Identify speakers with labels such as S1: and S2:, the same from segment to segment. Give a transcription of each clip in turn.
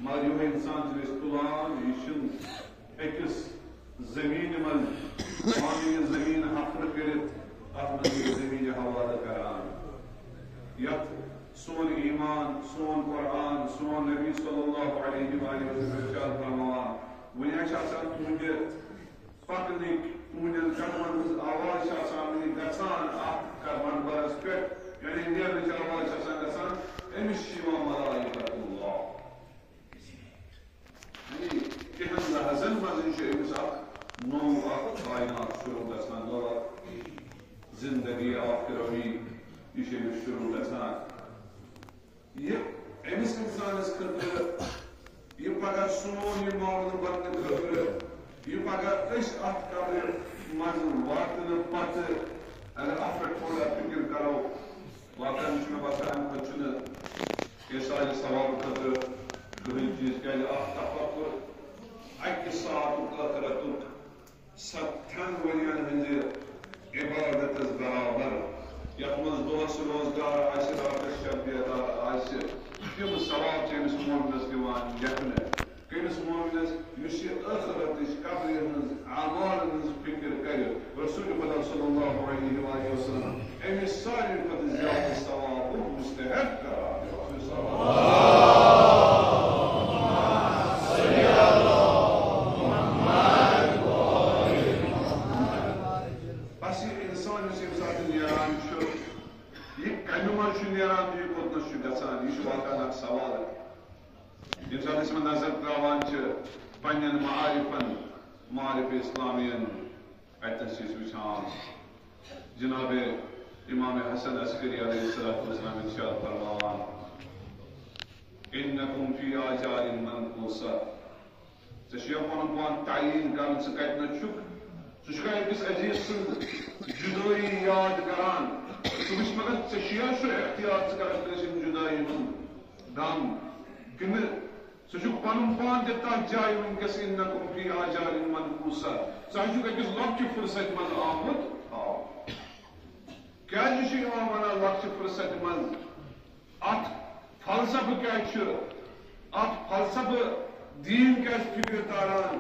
S1: مگر یہ انسان تلان یہ اکس زمین من پانی زمین حفر کرت ات من زمین حوالہ کران یت سون ایمان سون قرآن سون نبی صلی اللہ علیہ وآلہ وسلم ارشاد فرماوان ونیا تہند پکنک تہندین قدمن ہز آواز گژھان اتھ منبرس پہ یعنی نیرنچ آواز گژھان امس ملائکۃ اللہ یعنی تہند لحظن مز امس نو کائنات شروع گژھان نو زندگی آخروی یہ امس شروع گژھان یہ امس انسانس خاطر یہ پگہ سون یہ معاملہ بننے خاطر یہ پگہ ات قبر مز واتن پتہ اگر ات پہ تھوڑا فکر کرو واقعا مجھے باسان پہ سارے ثواب خاطر کہین چیز کیا ات تفکر اکہ ساعت ٲخرت 70 ورین ہند عبادت برابر یت مز دہس روزگار راتس شب بیدار تم ثواب امس مومنس دان یقین کمس مومنس اس ٲخرتچ قبر ہز اعمال ہز فکر کر رسول خدا صلی اللہ علیہ وآلہ وسلم امس ساری کھتہ زیادہ ثواب مستحق قرار بس یہ انسان اس سات نیران یہ کمہ مز نیران یہ کوتنس گژھان یہ واقعا اخ سوال یم سات اس میں نظر تراوان پنن معارفن معارف اسلامین اتس وچھان جناب امام حسن عسکری علیہ السلام ارشاد فرماوان انکم فی آجال منقوصہ ژےٚ پنن پان تعیین کرن ژٕ کتنس چھُکھ ژٕ چھُکھا أکِس عزیز سٕنٛز جُدٲیی یاد کران ژٕ وٕچھ مگر ژےٚ چھُیا سُہ احتیاط ژٕ کرکھ کٲنٛسہِ ہٕنٛدِ جُدٲیی ہُنٛد غم کنہٕ ژٕ چھُکھ پنُن پان تہِ تتھ جایہِ وٕنکیٚس انکم فی آجال منقوصہ ژٕ چھُکھ أکِس لۄکچہِ فرصتہِ منٛز آمُت کیٛازِ چھُ یِوان ونان لۄکچہِ فرصتہِ منٛز اتھ فلسفہٕ کیٛاہ چھُ اتھ فلسفہٕ دین کیٛازِ فکر تاران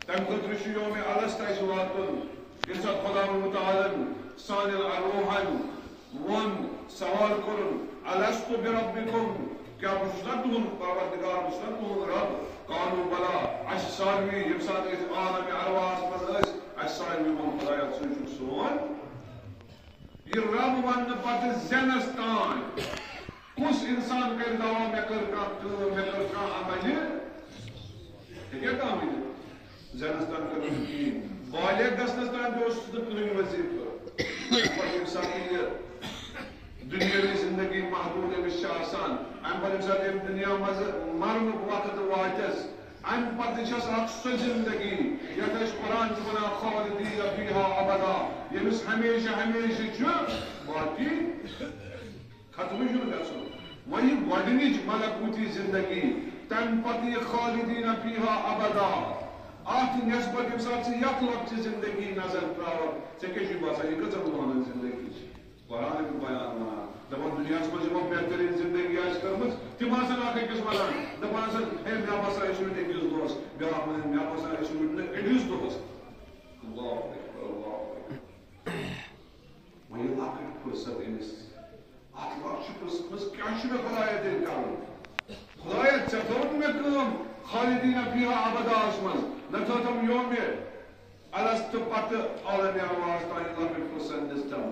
S1: تمہِ خٲطرٕ چھُ یومِ الست اسہِ واتُن ییٚمہِ ساتہٕ خۄدا مُتعالن سانٮ۪ن روحن ووٚن سوال کوٚرُن الستُ بربکم کیا بہٕ چھُس نا تُہُنٛد پروردگار بہٕ چھُس نا تُہُنٛد رب قالوا بلا اسہِ سارنٕے ییٚمہِ ساتہٕ أسۍ عالمِ ارواحس منٛز ٲسۍ اسہِ سارنٕے ووٚن خۄدایا ژٕ چھُکھ سون یہ رب وننہٕ پتہٕ زینس تام کُس انسان کرِ دعوا مےٚ کٔر کانٛہہ کٲم مےٚ کٔر کانٛہہ عملہِ ہیٚکیٛاہ کانٛہہ ؤنِتھ زینس تام کٔر نہٕ کِہیٖنۍ بالغ گژھنس تام تہِ اوسُس نہٕ کٕہٕنۍ وظیفہٕ پتہٕ ییٚمہِ ساتہٕ یہِ دنیاوی زندگی محدود امس آسان ام پتہٕ ییٚمہِ ساتہٕ ییٚمہِ دُنیا منٛز مرنُک وقت واتٮ۪س ام پتہٕ چھس اکھ سۄ زندگی یتھ أسۍ قرآن چھُ ونان خالدین فیہا ابدا ییٚمِس ہمیشہ ہمیشہ چھُ باقی ختمٕے چھُنہٕ گژھُن وۄنۍ یہِ گۄڈنِچ ملکوٗتی زندگی تمہِ پتہٕ یہِ خالدین فیہا ابدا اتھ نسبت ییٚمہِ ساتہٕ ژٕ یتھ لۄکچہِ زندگی نظر تراوکھ ژےٚ کیٛاہ چھُے باسان یہِ کۭژاہ دۄہن ہٕنٛز زندگی چھِ قرآن بیان ونان دپان دنیاہس منٛز یِمو بہترین زندگی آسہِ کٔرمٕژ تِم آسن اکھ أکِس ونان دپان آسن ہے مےٚ باسان أسۍ روٗدۍ أکِس دۄہس بیٛاکھ ونان مےٚ باسان أسۍ روٗدۍ نہٕ أڑِس دۄہس وۄنۍ یہِ لۄکٕٹ فرصت أمِس اتھ لۄکچہِ فرصت منٛز کیٛاہ چھُ مےٚ خۄدایا تیٚلہِ کرُن خۄدایا ژےٚ تھوٚوُکھ مےٚ کٲم خالدین فیہا ابداہس منٛز نہ تھٲوتھم یومہِ الست پتہٕ عالمِ ارواحس تانۍ لۄکٕٹ فرصت دِژتم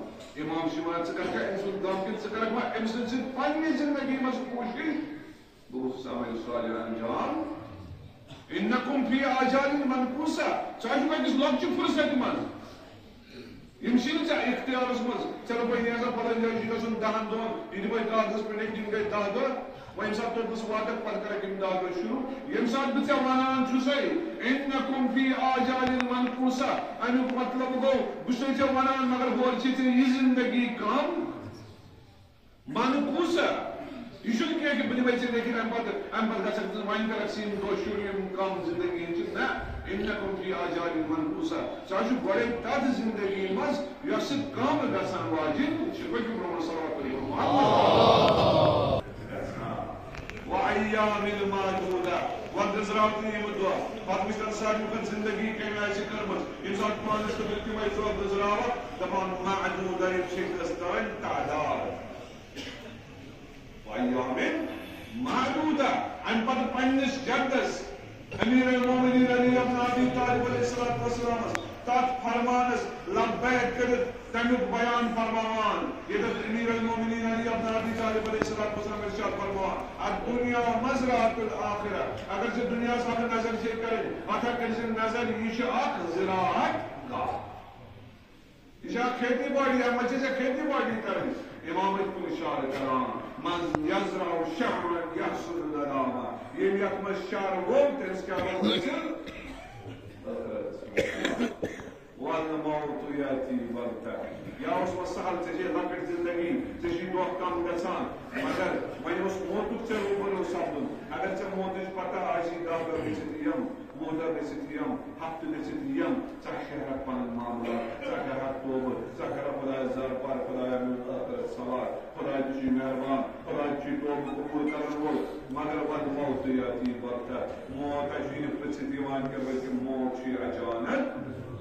S1: امام چھُ ونان ژٕ کرکھا أمۍ سُنٛد غم کِنہٕ ژٕ کرکھ وۄنۍ أمۍ سٕنٛدِ سۭتۍ پننہِ زندگی منٛز کوٗشش بہٕ اوسُس عملِ صالح انجام انکم فی آجال منقوصہ ژٕ چھُکھ أکِس لۄکچہِ فرصتہِ منٛز یِم چھِنہٕ ژےٚ اختیارس منٛز ژےٚ دوٚپُے نیزا پتہٕ جایہِ چھُ گژھُن 10 دۄہن یہِ دِمے کاغذس پٮ۪ٹھ لیکھِتھ یِم گٔے 10 دۄہ وۄنۍ ییٚمہِ ساتہٕ توٚتنس واتکھ پتہٕ کرکھ یِم 10 دۄہ شروع ییٚمہِ ساتہٕ بہٕ ژےٚ ونان چھُسے انکم فی آجال منقوصہ امیُک مطلب گوٚو بہٕ چھُسے ژےٚ ونان مگر ہورٕ چھِ ژےٚ یہِ زندگی کم منقوصہ یہ چھُنہٕ کینٛہہ کہِ بہٕ دِمے ژےٚ لیکھِتھ امہِ پتہٕ گژھکھ ژٕ وۄنۍ کرکھ ژٕ یِم دۄہ شروع یِم کم زندگی ہٕنٛدۍ چھِ نہ انکم فی آجال منقوصہ ژٕ چھُکھ گۄڈے تتھ زندگی منٛز یۄسہٕ کم گژھن واجِنۍ چھِ پٔکِو برٛونٛہہ صلوات علیہ محمد ایام معدودہ وندزراوت یم دہ پتہ وچھن سارے کھت زندگی کمہ آسہ کرمز یم سات پانس تو تمے ژور گزراوت دپان معدودہ شکس تان تعداد ایام معدودہ ام پتہ پنس جدس امیر المومنین علی ابن ابی طالب علیہ السلام تات فرمانس لبیک کرت تمیک بیان فرمان یہ امیر المومنین علی ابن ابی طالب علیہ السلام ارشاد فرمان الدنیا مزرعۃ الآخرہ اگر سے دنیا سے نظر سے کرے اتھا کر نظر یہ اخ زراعت کا یہ کھیتی باڑی ہے مجھے سے کھیتی باڑی کریں امامت کو اشارہ کران من یزرع شعرا یحصل ندامہ یہ یکمت شعر وہ تیس کیا بلکل والموت یاتی بغتہ یا اس وقت سہل ژے لکٹ زندگی ژے دہ کم گژھان مگر وۄنۍ اوس موتُک ژےٚ روبرو سپدُن اگر ژےٚ موتٕچ پتہ آسی دہ دۄہ گٔژھِتھ یِم وُہ دۄہ گٔژھِتھ یِم ہفتہٕ گٔژھِتھ یِم ژٕ کرکھ پنُن معاملات ژٕ کرکھ توبہٕ ژٕ کرکھ خۄدایس دربار خۄدایا میون ٲخرت سوال خۄداے ژٕ چھُے مہربان خۄداے ژٕ چھُے توبہٕ قبوٗل کرن وول مگر والموت یاتی بغتہ موت چھُے نہٕ پرژھِتھ یِوان کینٛہہ بلکہِ موت چھُے اچانک